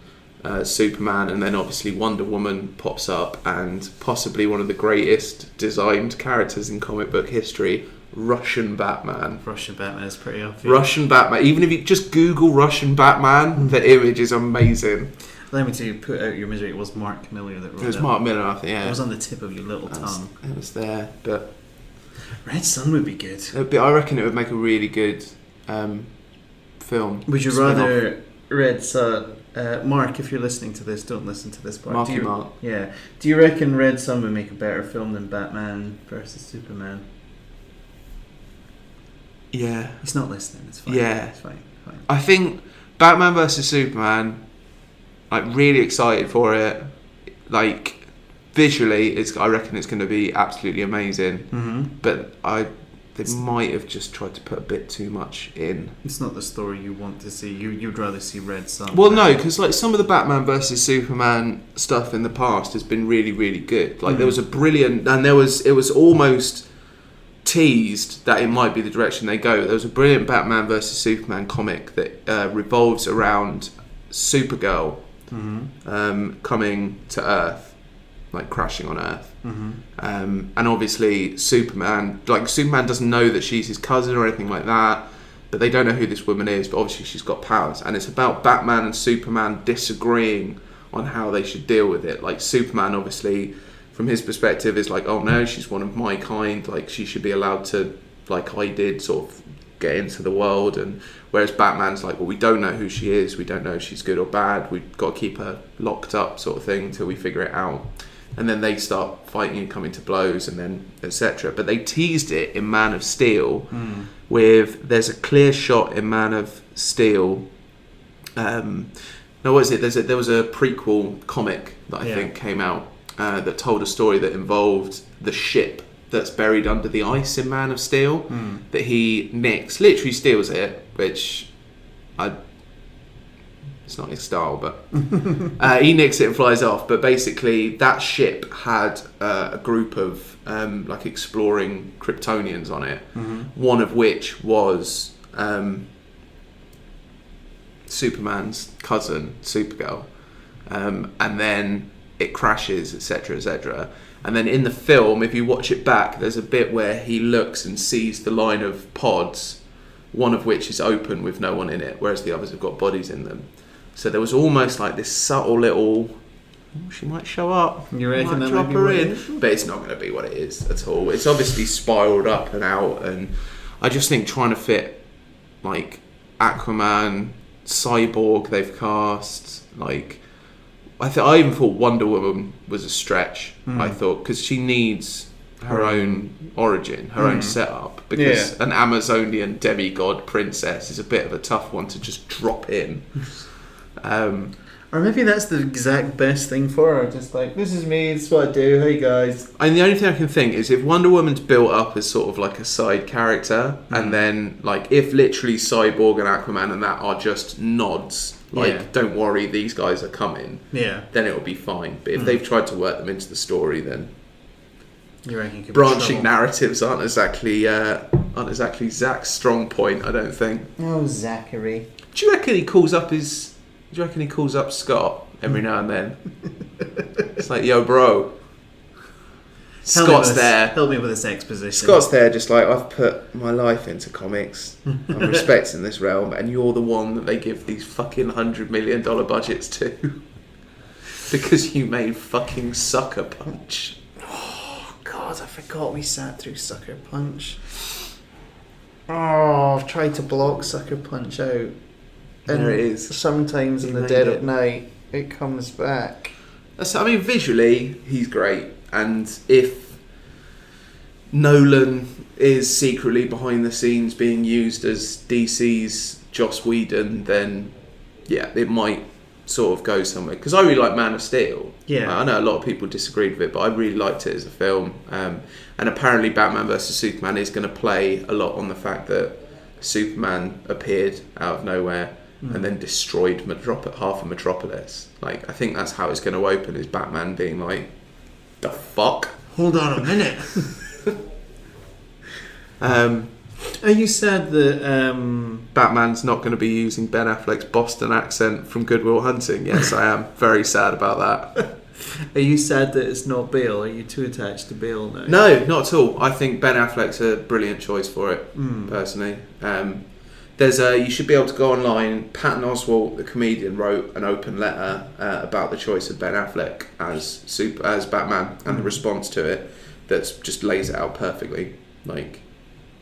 Superman, and then obviously Wonder Woman pops up, and possibly one of the greatest designed characters in comic book history, Russian Batman. Russian Batman is pretty obvious. Russian Batman. Even if you just Google Russian Batman, the image is amazing. Let me to put out your misery. It was Mark Miller that wrote it. It was Mark Miller, I think, yeah. It was on the tip of your little tongue. It was there, but... Red Sun would be good. I reckon it would make a really good film. Would you rather Red Sun... Mark, if you're listening to this, don't listen to this part. Mark. Yeah. Do you reckon Red Sun would make a better film than Batman versus Superman? Yeah. He's not listening. It's fine. Yeah. It's fine. I think Batman versus Superman, like, really excited for it. Like, visually, I reckon it's going to be absolutely amazing. Mm-hmm. But they might have just tried to put a bit too much in. It's not the story you want to see. You'd rather see Red Sun. Well, no, because like some of the Batman versus Superman stuff in the past has been really, really good. Like there was a brilliant, and it was almost teased that it might be the direction they go. There was a brilliant Batman versus Superman comic that revolves around Supergirl coming to Earth, like crashing on Earth. And obviously Superman doesn't know that she's his cousin or anything like that, but they don't know who this woman is, but obviously she's got powers, and it's about Batman and Superman disagreeing on how they should deal with it. Like Superman, obviously from his perspective, is like, oh no, she's one of my kind, like she should be allowed to, like I did, sort of get into the world. And whereas Batman's like, well, we don't know who she is, we don't know if she's good or bad, we've got to keep her locked up, sort of thing, until we figure it out. And then they start fighting and coming to blows, and then etc. But they teased it in Man of Steel with, there's a clear shot in Man of Steel. No, what is it? There was a prequel comic that I think came out that told a story that involved the ship that's buried under the ice in Man of Steel that he nicks, literally steals it, which it's not his style, but he nicks it and flies off. But basically, that ship had a group of like exploring Kryptonians on it. One of which was Superman's cousin, Supergirl, and then it crashes, etc., etc. And then in the film, if you watch it back, there's a bit where he looks and sees the line of pods, one of which is open with no one in it, whereas the others have got bodies in them. So there was almost like this subtle little, she might show up. You reckon that drop might be her in? But it's not going to be what it is at all. It's obviously spiraled up and out, and I just think trying to fit like Aquaman, Cyborg they've cast, like I even thought Wonder Woman was a stretch. I thought, because she needs her own origin, her own setup, because an Amazonian demigod princess is a bit of a tough one to just drop in. Or maybe that's the exact best thing for her. Just like, this is me, this is what I do, hey guys. And the only thing I can think is if Wonder Woman's built up as sort of like a side character, and then like if literally Cyborg and Aquaman and that are just nods, like don't worry, these guys are coming, then it'll be fine. But if they've tried to work them into the story, then you reckon could branching narratives aren't exactly Zach's strong point, I don't think. Oh, Zachary. Do you reckon he calls up Scott every now and then? It's like, yo, bro. Scott's there. Help me with this exposition. Scott's there, just like, I've put my life into comics. I'm respecting this realm, and you're the one that they give these fucking $100 million budgets to. Because you made fucking Sucker Punch. Oh, God, I forgot we sat through Sucker Punch. Oh, I've tried to block Sucker Punch out. And there it is. Sometimes in the dead at night, it comes back. I mean, visually, he's great. And if Nolan is secretly behind the scenes being used as DC's Joss Whedon, then yeah, it might sort of go somewhere. Because I really like Man of Steel. Yeah. I know a lot of people disagreed with it, but I really liked it as a film. And apparently Batman vs Superman is going to play a lot on the fact that Superman appeared out of nowhere and then destroyed half of Metropolis. Like, I think that's how it's going to open, is Batman being like, the fuck? Hold on a minute. Are you sad that Batman's not going to be using Ben Affleck's Boston accent from Good Will Hunting? Yes, I am very sad about that. Are you sad that it's not Bale? Are you too attached to Bale now? No, not at all. I think Ben Affleck's a brilliant choice for it, personally. You should be able to go online. Patton Oswalt, the comedian, wrote an open letter about the choice of Ben Affleck as Batman and the response to it that just lays it out perfectly. Like,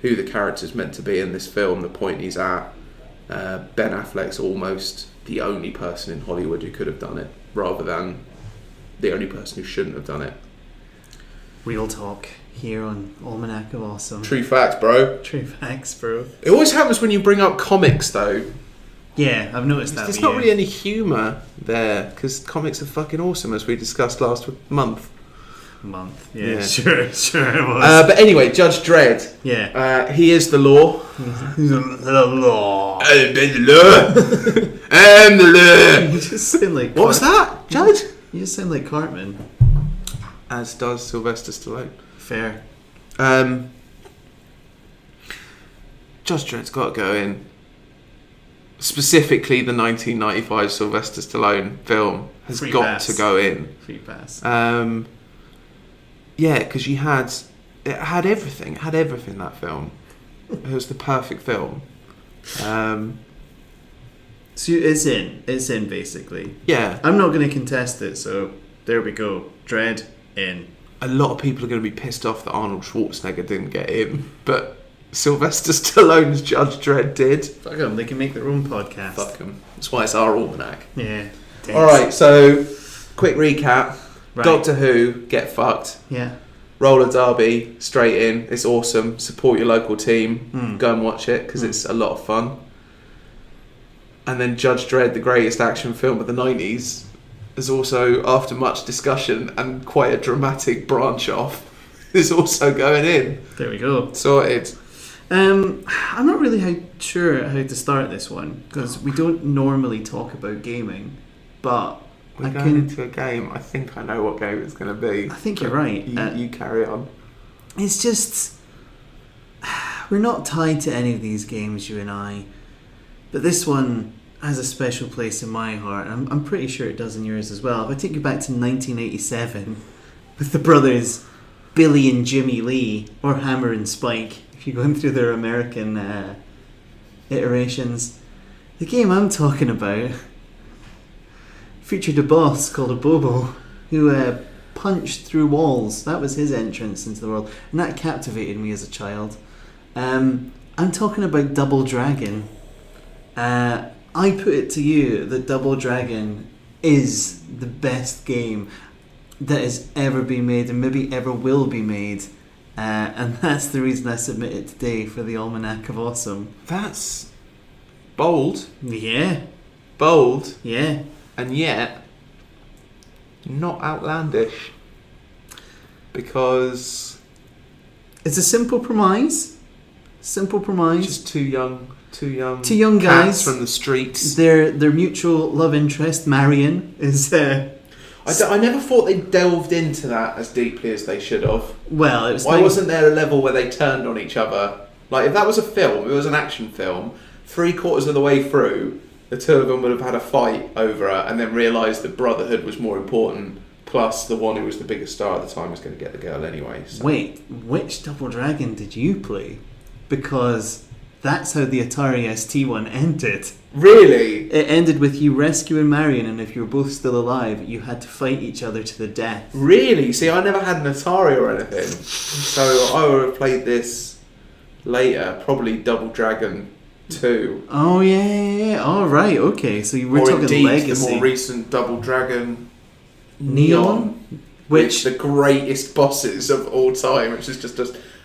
who the character's meant to be in this film, the point he's at. Ben Affleck's almost the only person in Hollywood who could have done it, rather than the only person who shouldn't have done it. Real talk here on Almanac of Awesome. True facts, bro. True facts, bro. It always happens when you bring up comics, though. Yeah, I've noticed that. There's not really any humour there, because comics are fucking awesome, as we discussed last month. Yeah. Sure it was. But anyway, Judge Dredd. Yeah. He is the law. The law. I'm the law. I'm the law. You just sound like... What was that, Judge? You just sound like Cartman. As does Sylvester Stallone. Fair. Judge Dredd's got to go in. Specifically, the 1995 Sylvester Stallone film has got to go in. Free pass. Yeah, because it had everything. It had everything, that film. It was the perfect film. So it's in basically. Yeah. I'm not going to contest it, so there we go. Dredd in. A lot of people are going to be pissed off that Arnold Schwarzenegger didn't get in, but Sylvester Stallone's Judge Dredd did. Fuck them, they can make their own podcast. Fuck them. That's why it's our almanac. Yeah. Alright, so quick recap. Right. Doctor Who, get fucked. Yeah. Roller derby, straight in. It's awesome. Support your local team. Go and watch it, because it's a lot of fun. And then Judge Dredd, the greatest action film of the 90s, is also, after much discussion and quite a dramatic branch off, is also going in. There we go. Sorted. I'm not really sure how to start this one, because we don't normally talk about gaming, but we're going into a game. I think I know what game it's going to be. I think you're right. You carry on. It's just, we're not tied to any of these games, you and I, but this one, has a special place in my heart. I'm pretty sure it does in yours as well. If I take you back to 1987 with the brothers Billy and Jimmy Lee, or Hammer and Spike, if you're going through their American iterations, the game I'm talking about featured a boss called a Bobo who punched through walls. That was his entrance into the world, and that captivated me as a child. I'm talking about Double Dragon. I put it to you that Double Dragon is the best game that has ever been made and maybe ever will be made. And that's the reason I submit it today for the Almanac of Awesome. That's bold. Yeah. Bold. Yeah. And yet, not outlandish. Because... it's a simple premise. Just two young guys cats from the streets. Their mutual love interest, Marion, is I never thought they delved into that as deeply as they should have. Well, it was. Why wasn't there a level where they turned on each other? Like, if that was a film, it was an action film, 3/4 of the way through, the two of them would have had a fight over her and then realised that brotherhood was more important, plus the one who was the biggest star at the time was going to get the girl anyway. So. Wait, which Double Dragon did you play? Because that's how the Atari ST one ended. Really? It ended with you rescuing Marion, and if you were both still alive, you had to fight each other to the death. Really? See, I never had an Atari or anything, so I would have played this later, probably Double Dragon 2. Oh yeah. All right. Okay. So we're or talking indeed legacy. The more recent Double Dragon Neon, which the greatest bosses of all time, which is just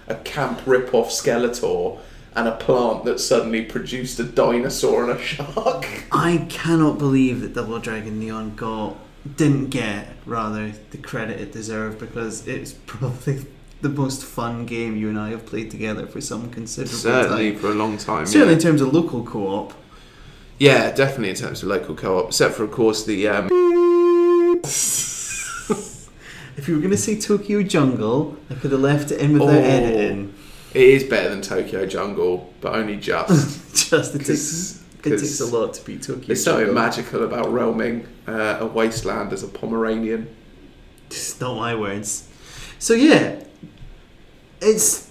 a camp rip-off Skeletor and a plant that suddenly produced a dinosaur and a shark. I cannot believe that Double Dragon Neon didn't get the credit it deserved, because it's probably the most fun game you and I have played together for some considerable time. Certainly for a long time. Certainly in terms of local co-op. Yeah, definitely in terms of local co-op, except for, of course, the... If you were going to say Tokyo Jungle, I could have left it in without editing. It is better than Tokyo Jungle, but only just. It takes a lot to beat Tokyo Jungle. There's something magical about roaming a wasteland as a Pomeranian. It's not my words. So yeah, it's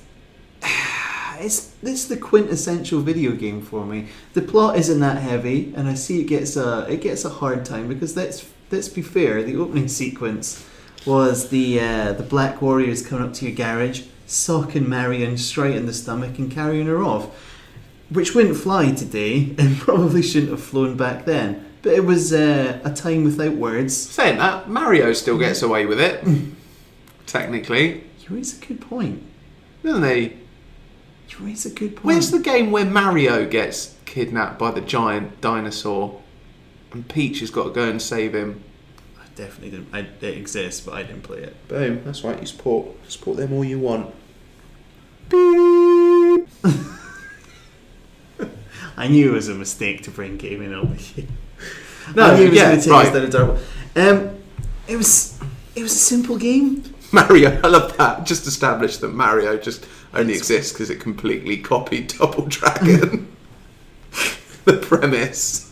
the quintessential video game for me. The plot isn't that heavy, and I see it gets a hard time because let's be fair. The opening sequence was the Black Warriors coming up to your garage, socking Marion straight in the stomach and carrying her off, which wouldn't fly today and probably shouldn't have flown back then. But it was a time without words. Saying that, Mario still gets away with it, technically. You raise a good point. Doesn't he? You raise a good point. Where's the game where Mario gets kidnapped by the giant dinosaur and Peach has got to go and save him? I definitely didn't. It exists, but I didn't play it. Boom, that's right, you support them all you want. I knew it was a mistake to bring gaming up with you. No, I knew it was going to take right. us down a dark hole. It was a simple game. Mario, I love that. Just established that Mario just only exists because it completely copied Double Dragon. The premise.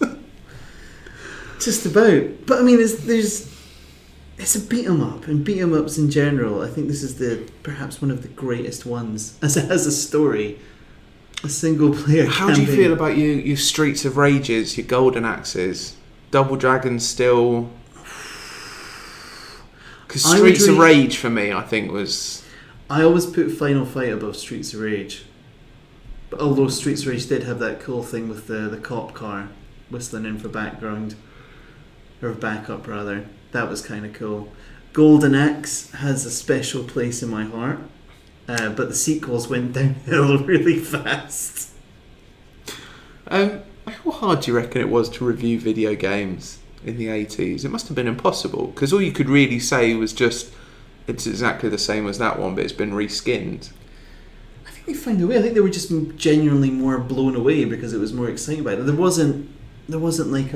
Just about. But I mean, it's a beat 'em up, and beat 'em ups in general, I think this is perhaps one of the greatest ones, as it has a story. A single player How do you feel about your Streets of Rages, your Golden Axes? Double Dragon still... Because Streets of Rage for me, I think, was... I always put Final Fight above Streets of Rage. But although Streets of Rage did have that cool thing with the cop car whistling in for background, or backup rather, that was kind of cool. Golden Axe has a special place in my heart. But the sequels went downhill really fast. How hard do you reckon it was to review video games in the 80s? It must have been impossible, because all you could really say was just, it's exactly the same as that one, but it's been reskinned. I think they found a way. I think they were just genuinely more blown away because it was more exciting about it. There wasn't like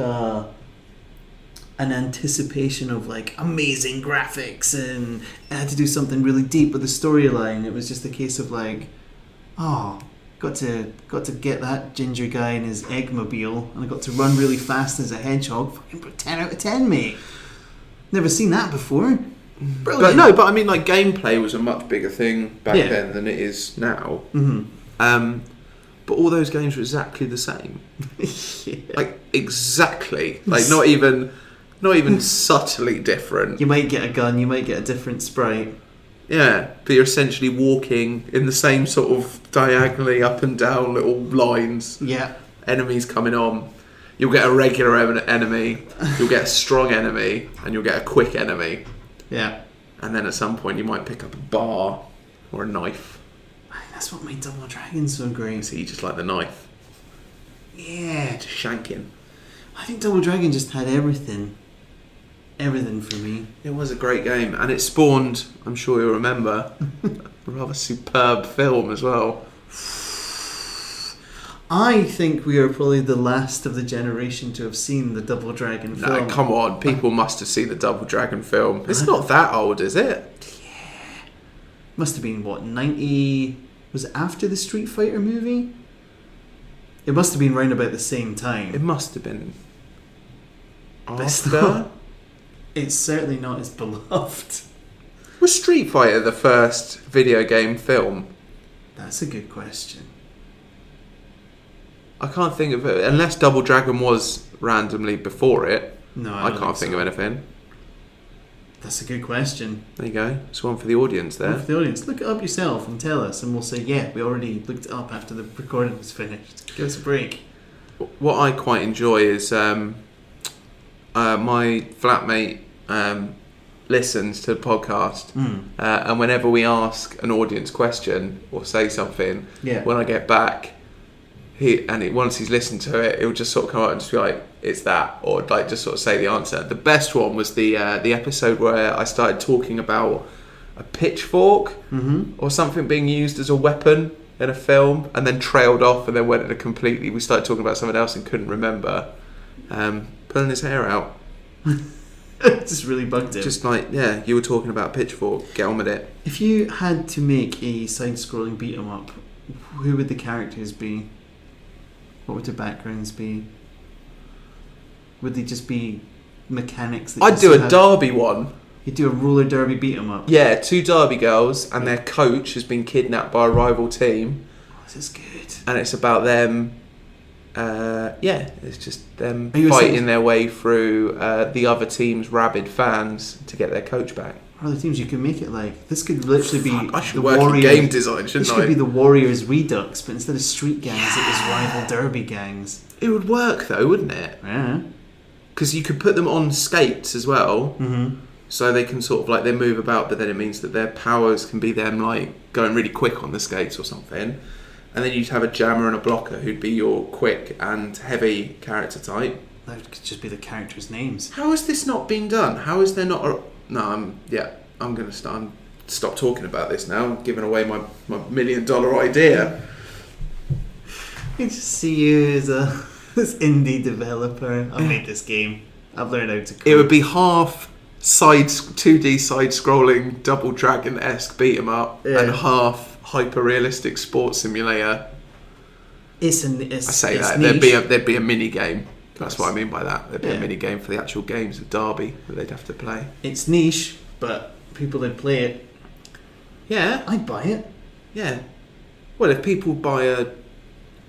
an anticipation of like amazing graphics and it had to do something really deep with the storyline. It was just a case of like, oh, got to get that ginger guy in his eggmobile, and I got to run really fast as a hedgehog. Fucking 10 out of 10, mate. Never seen that before. Brilliant. But I mean, like, gameplay was a much bigger thing back then than it is now. Mm-hmm. But all those games were exactly the same. Like, exactly. Like, not even subtly different. You might get a gun, you might get a different sprite. Yeah, but you're essentially walking in the same sort of diagonally up and down little lines. Yeah. Enemies coming on. You'll get a regular enemy, you'll get a strong enemy, and you'll get a quick enemy. Yeah. And then at some point you might pick up a bar or a knife. That's what made Double Dragon so great. So you just like the knife. Yeah. Just shanking. I think Double Dragon just had everything. Everything for me. It was a great game, and it spawned, I'm sure you'll remember, a rather superb film as well. I think we are probably the last of the generation to have seen the Double Dragon film. No, come on. People must have seen the Double Dragon film. It's not that old, is it? Yeah. Must have been, what, 90... Was it after the Street Fighter movie? It must have been round about the same time. It must have been after? It's certainly not as beloved. Was Street Fighter the first video game film? That's a good question. I can't think of it. Unless Double Dragon was randomly before it. No, I can't think of anything. That's a good question. There you go. It's one for the audience there. One for the audience. Look it up yourself and tell us, and we'll say, yeah, we already looked it up after the recording was finished. Give us a break. What I quite enjoy is my flatmate listens to the podcast, and whenever we ask an audience question or say something, when I get back, once he's listened to it, he'll just sort of come out and just be like, it's that, or like just sort of say the answer. The best one was the episode where I started talking about a pitchfork or something being used as a weapon in a film, and then trailed off and then went in we started talking about something else and couldn't remember. Pulling his hair out. Just really bugged him. Just like, yeah, you were talking about pitchfork, get on with it. If you had to make a side-scrolling beat-em-up, who would the characters be? What would the backgrounds be? Would they just be mechanics? I'd do a derby one. You'd do a roller derby beat 'em up. Yeah, 2 derby girls, and their coach has been kidnapped by a rival team. Oh, this is good. And it's about them. It's just them fighting their way through the other team's rabid fans to get their coach back. What other teams you can make it like? This could literally be. I should work in game design, shouldn't I? This could be the Warriors Redux, but instead of street gangs, it was rival derby gangs. It would work though, wouldn't it? Yeah. Because you could put them on skates as well, so they can sort of like they move about, but then it means that their powers can be them like going really quick on the skates or something. And then you'd have a jammer and a blocker who'd be your quick and heavy character type. That could just be the characters' names. How has this not been done? How is there not a... No, I'm going to stop talking about this now. I'm giving away my $1 million idea. I just see you as this indie developer. I made this game. I've learned how to code. It would be half 2D side-scrolling Double Dragon-esque beat-em-up and half hyper-realistic sports simulator. I say that niche. there'd be a mini game. That's what I mean by that. There'd be a mini game for the actual games of Derby that they'd have to play. It's niche, but people that play it, yeah, I'd buy it. Yeah. Well, if people buy a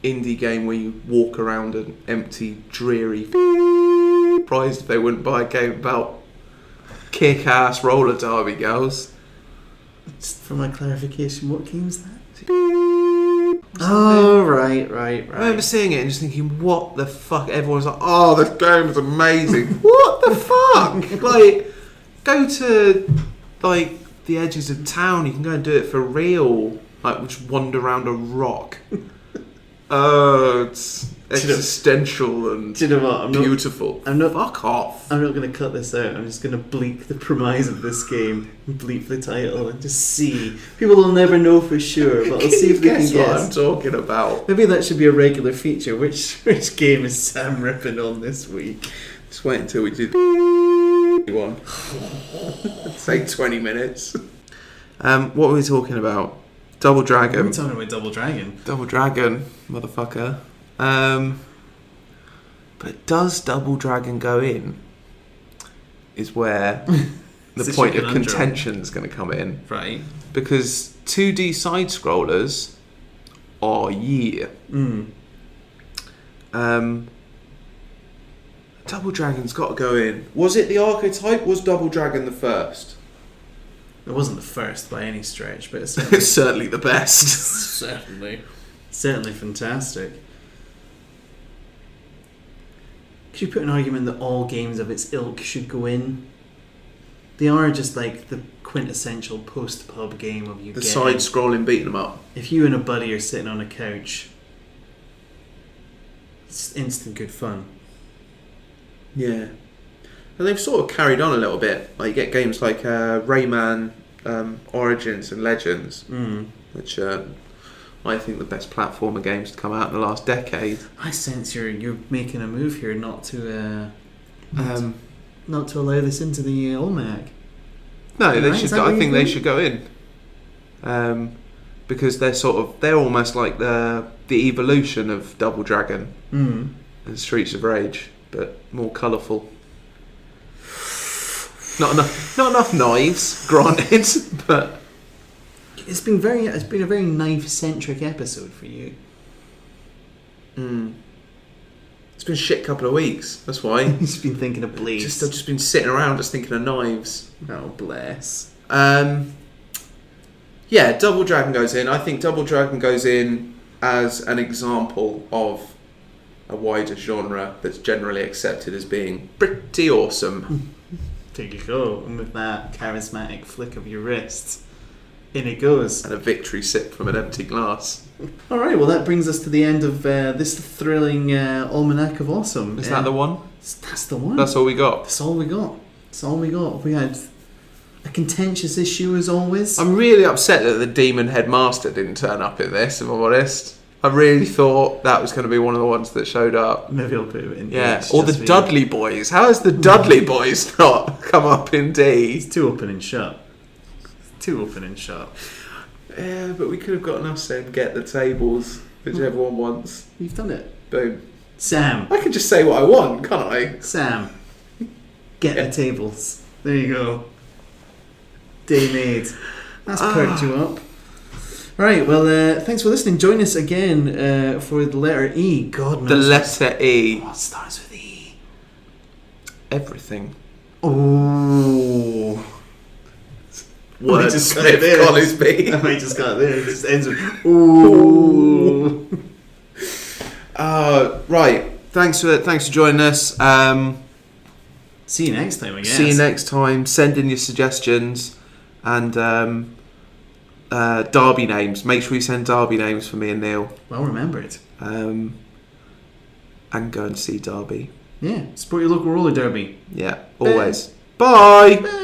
indie game where you walk around an empty, dreary, surprised if they wouldn't buy a game about kick-ass roller derby girls. Just for my clarification, what game is that? Oh, right. I remember seeing it and just thinking, what the fuck? Everyone's like, oh, this game is amazing. What the fuck? Like, go to, like, the edges of town. You can go and do it for real. Like, just wander around a rock. Oh, it's existential and beautiful. Fuck off. I'm not going to cut this out. I'm just going to bleep the premise of this game, bleep the title, and just see. People will never know for sure, but I'll see if they can guess what I'm talking about. Maybe that should be a regular feature. Which game is Sam ripping on this week? Just wait until we do the one. Say 20 minutes. What were we talking about? Double Dragon. We're talking about Double Dragon. Double Dragon, motherfucker. But does Double Dragon go in? Is where the point of contention is going to come in. Right. Because 2D side-scrollers are Double Dragon's got to go in. Was it the archetype? Was Double Dragon the first? It wasn't the first by any stretch, but it's certainly the best. Certainly fantastic. Could you put an argument that all games of its ilk should go in? They are just like the quintessential post-pub game of you. The side-scrolling beating them up. If you and a buddy are sitting on a couch, it's instant good fun. Yeah. And they've sort of carried on a little bit. Like you get games like Rayman Origins and Legends, which I think the best platformer games to come out in the last decade. I sense you're making a move here not to allow this into the Almanac. No, they should. I think they should go in because they're almost like the evolution of Double Dragon and Streets of Rage, but more colourful. Not enough knives, granted, but it's been a very knife-centric episode for you. It's been a shit couple of weeks. That's why. He's been thinking of blades. I've just been sitting around, just thinking of knives. Oh bless. Yeah, Double Dragon goes in. I think Double Dragon goes in as an example of a wider genre that's generally accepted as being pretty awesome. There you go. And with that charismatic flick of your wrist, in it goes. And a victory sip from an empty glass. All right, well that brings us to the end of this thrilling Almanac of Awesome. Is that the one? That's the one. That's all we got. That's all we got. That's all we got. We had a contentious issue as always. I'm really upset that the Demon Headmaster didn't turn up in this, if I'm honest. I really thought that was going to be one of the ones that showed up. Maybe I'll put it in. Yeah, or the Dudley Boys. How has the Dudley Boys not come up in D? It's too open and shut. Yeah, but we could have gotten us saying get the tables, which everyone wants. You've done it. Boom. Sam. I can just say what I want, can't I? Sam. Get the tables. There you go. Day made. That's perked you up. Right, well, thanks for listening. Join us again for the letter E. God knows. The letter E. What starts with E? Everything. Oh. Words just got it there. Collisby. I just got it there. It just ends with ooh. Right. Thanks for joining us. See you next time, I guess. See you next time. Send in your suggestions and derby names. Make sure you send derby names for me and Neil. Well remembered. And go and see Derby. Yeah. Support your local roller derby. Yeah. Always. Bye. Bye.